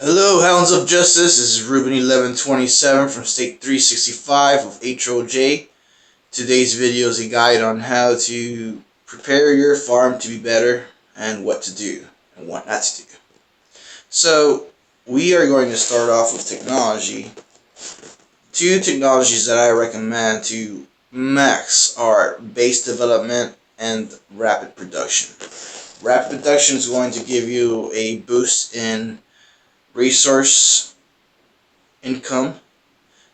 Hello, Hounds of Justice. This is Ruben 1127 from State 365 of HOJ. Today's video is a guide on how to prepare your farm to be better and what to do and what not to do. So, we are going to start off with technology. Two technologies that I recommend to max are base development and rapid production. Rapid production is going to give you a boost in resource income.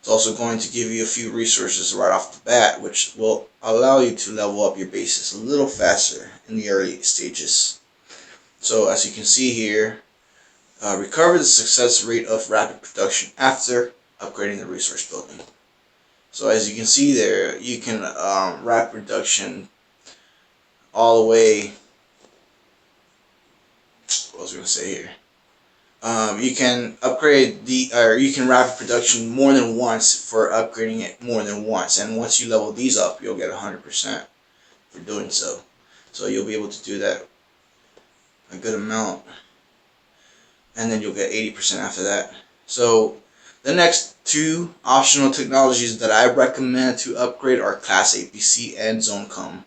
It's also going to give you a few resources right off the bat, which will allow you to level up your bases a little faster in the early stages. So as you can see here, recover the success rate of rapid production after upgrading the resource building. So as you can see there, you can rapid production all the way. What was I going to say here? You can upgrade you can rapid production more than once for upgrading it more than once, and once you level these up, you'll get 100% for doing so. So you'll be able to do that a good amount, and then you'll get 80% after that. So the next two optional technologies that I recommend to upgrade are Class APC and ZoneCom.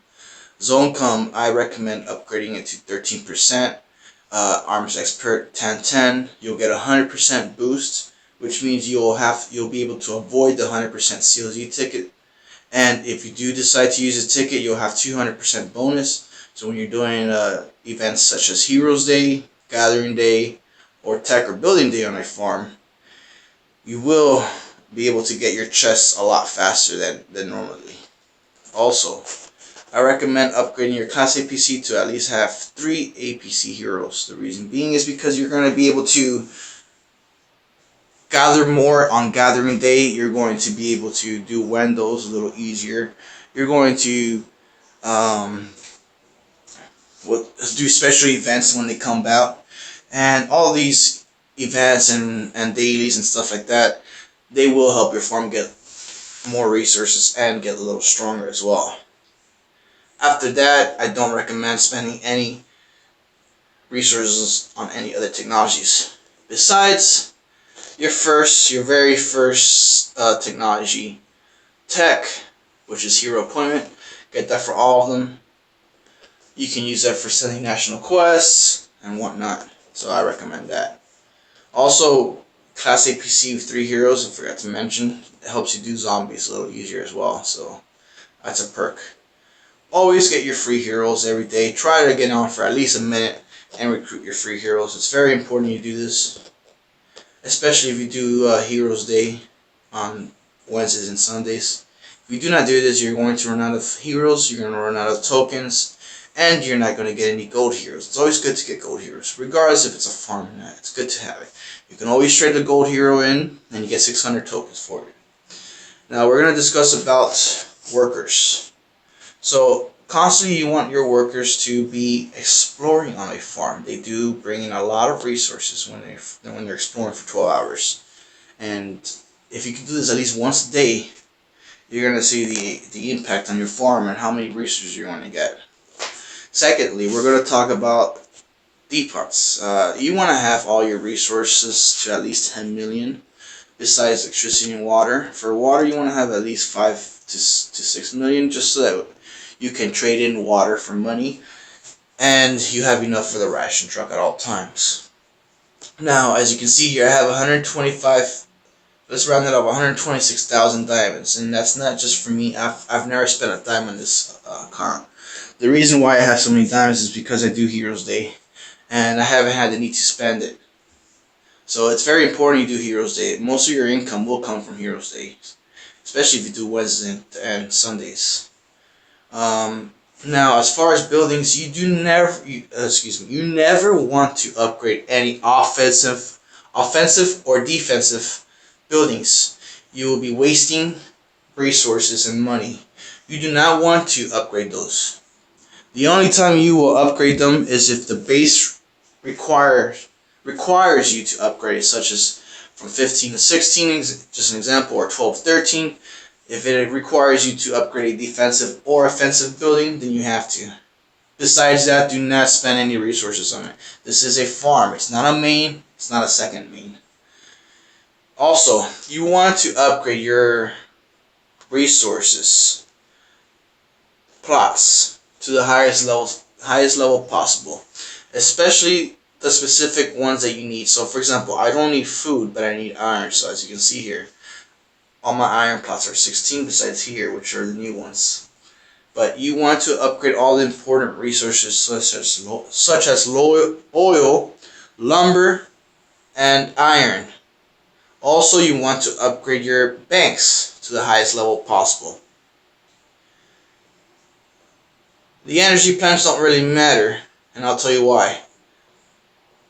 ZoneCom, I recommend upgrading it to 13%. Arms Expert 1010, you'll get a 100% boost, which means you'll be able to avoid the 100% CLZ ticket. And if you do decide to use a ticket, you'll have 200% bonus. So when you're doing events such as Heroes Day, Gathering Day, or Tech or Building Day on a farm, you will be able to get your chests a lot faster than normally. Also, I recommend upgrading your Class APC to at least have 3 APC heroes. The reason being is because you're going to be able to gather more on Gathering Day. You're going to be able to do Wendos a little easier. You're going to do special events when they come out. And all these events and dailies and stuff like that, they will help your farm get more resources and get a little stronger as well. After that, I don't recommend spending any resources on any other technologies. Besides your very first technology, Tech, which is Hero Appointment. Get that for all of them. You can use that for sending national quests and whatnot. So I recommend that. Also, Class APC with 3 heroes, I forgot to mention. It helps you do zombies a little easier as well. So that's a perk. Always get your free heroes every day. Try to get on for at least a minute and recruit your free heroes. It's very important you do this, especially if you do Heroes Day on Wednesdays and Sundays. If you do not do this, you're going to run out of heroes, you're going to run out of tokens, and you're not going to get any gold heroes. It's always good to get gold heroes, regardless if it's a farm or not. It's good to have it. You can always trade the gold hero in, and you get 600 tokens for it. Now we're going to discuss about workers. So constantly you want your workers to be exploring on a farm. They do bring in a lot of resources when they're exploring for 12 hours. And if you can do this at least once a day, you're going to see the impact on your farm and how many resources you're going to get. Secondly, we're going to talk about depots. You want to have all your resources to at least 10 million besides electricity and water. For water, you want to have at least 5 to 6 million, just so that you can trade in water for money, and you have enough for the ration truck at all times. Now, as you can see here, I have 125, let's round it up, 126,000 diamonds, and that's not just for me. I've never spent a dime on this account. The reason why I have so many diamonds is because I do Heroes Day, and I haven't had the need to spend it. So it's very important you do Heroes Day. Most of your income will come from Heroes Day, especially if you do Wednesdays and Sundays. Now, as far as buildings, you never want to upgrade any offensive or defensive buildings. You will be wasting resources and money. You do not want to upgrade those. The only time you will upgrade them is if the base requires you to upgrade it, such as from 15 to 16, just an example, or 12 to 13. If it requires you to upgrade a defensive or offensive building, then you have to. Besides that, do not spend any resources on it. This is a farm. It's not a main It's not a second main. Also, you want to upgrade your resources, plots, to the highest level possible, especially the specific ones that you need. So, for example, I don't need food, but I need iron. So, as you can see here, all my iron plots are 16 besides here, which are the new ones. But you want to upgrade all the important resources such as oil, lumber, and iron. Also, you want to upgrade your banks to the highest level possible. The energy plants don't really matter, and I'll tell you why.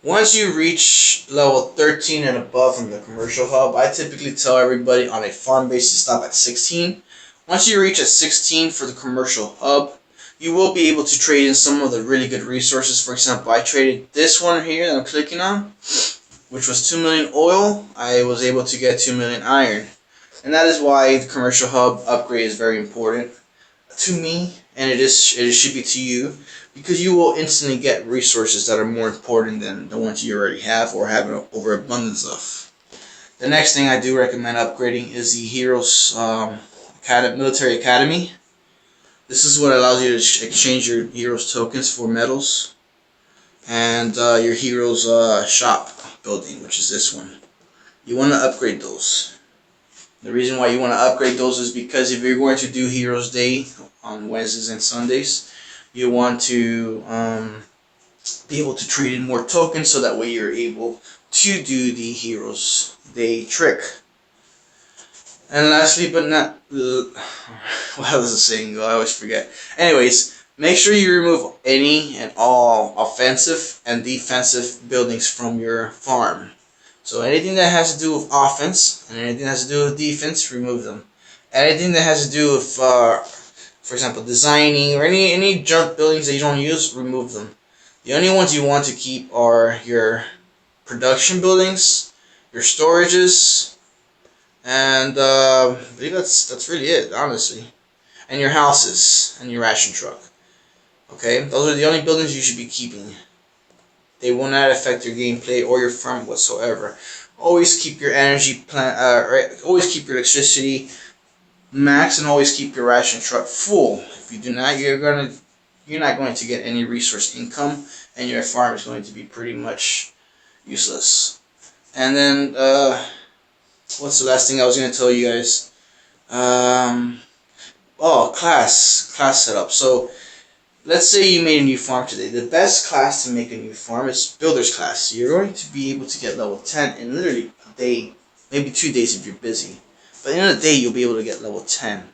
Once you reach level 13 and above from the commercial hub, I typically tell everybody on a farm base to stop at 16. Once you reach at 16 for the commercial hub, you will be able to trade in some of the really good resources. For example, I traded this one here that I'm clicking on, which was 2 million oil. I was able to get 2 million iron. And that is why the commercial hub upgrade is very important to me, and it should be to you, because you will instantly get resources that are more important than the ones you already have or have an overabundance of. The next thing I do recommend upgrading is the Heroes Military Academy. This is what allows you to exchange your Heroes tokens for medals, and your Heroes shop building, which is this one. You want to upgrade those. The reason why you want to upgrade those is because if you're going to do Heroes Day on Wednesdays and Sundays, you want to be able to trade in more tokens, so that way you're able to do the Heroes Day trick. And lastly, but not how does the saying go? I always forget. Anyways, make sure you remove any and all offensive and defensive buildings from your farm. So anything that has to do with offense and anything that has to do with defense, remove them. Anything that has to do with, for example, designing or any junk buildings that you don't use, remove them. The only ones you want to keep are your production buildings, your storages, and I believe that's really it, honestly. And your houses and your ration truck. Okay, those are the only buildings you should be keeping. They will not affect your gameplay or your farm whatsoever. Always keep your energy always keep your electricity max, and always keep your ration truck full. If you do not, you're not going to get any resource income, and your farm is going to be pretty much useless. And then what's the last thing I was going to tell you guys? Class setup. So let's say you made a new farm today. The best class to make a new farm is Builder's class. You're going to be able to get level 10 in literally a day, maybe 2 days if you're busy. But in a day, you'll be able to get level 10.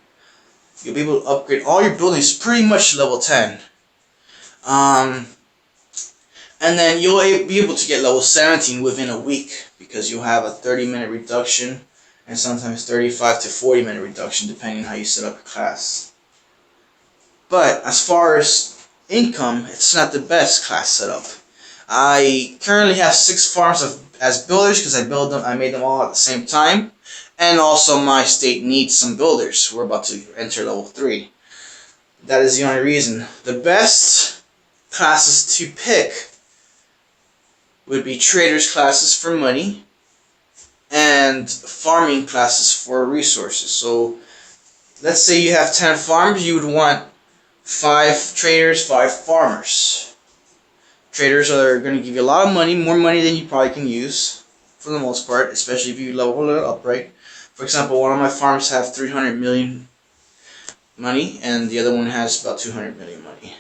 You'll be able to upgrade all your buildings pretty much to level 10. And then you'll be able to get level 17 within a week, because you'll have a 30-minute reduction and sometimes 35 to 40-minute reduction depending on how you set up your class. But as far as income, it's not the best class setup. I currently have 6 farms as builders because I made them all at the same time, and also my state needs some builders. We're about to enter level 3. That is the only reason. The best classes to pick would be traders classes for money and farming classes for resources. So let's say you have 10 farms, you would want 5 traders, 5 farmers. Traders are going to give you a lot of money, more money than you probably can use for the most part, especially if you level it up right. For example, one of my farms have 300 million money, and the other one has about 200 million money.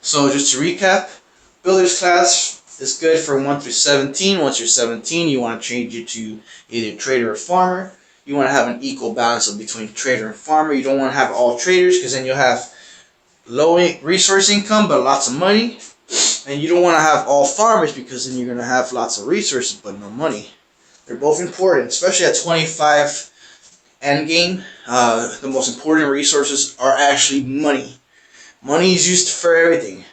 So just to recap, Builder's class is good for 1 through 17. Once you're 17, you want to change it to either trader or farmer. You want to have an equal balance between trader and farmer. You don't want to have all traders, because then you'll have low resource income but lots of money. And you don't want to have all farmers, because then you're going to have lots of resources but no money. They're both important, especially at 25 endgame. The most important resources are actually money. Money is used for everything.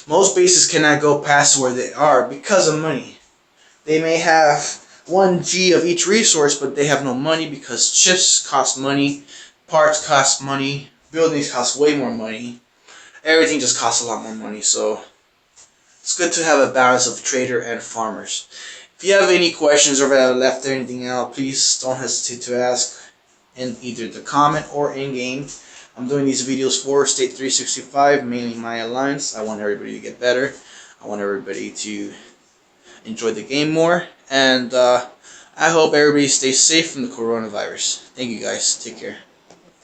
Most bases cannot go past where they are because of money. They may have 1G of each resource, but they have no money because chips cost money, parts cost money, buildings cost way more money. Everything just costs a lot more money. So It's good to have a balance of trader and farmers. If you have any questions or if I left anything out, please don't hesitate to ask in either the comment or in game. I'm doing these videos for State 365, mainly my alliance. I want everybody to get better. I want everybody to enjoy the game more, and I hope everybody stays safe from the coronavirus. Thank you guys. Take care.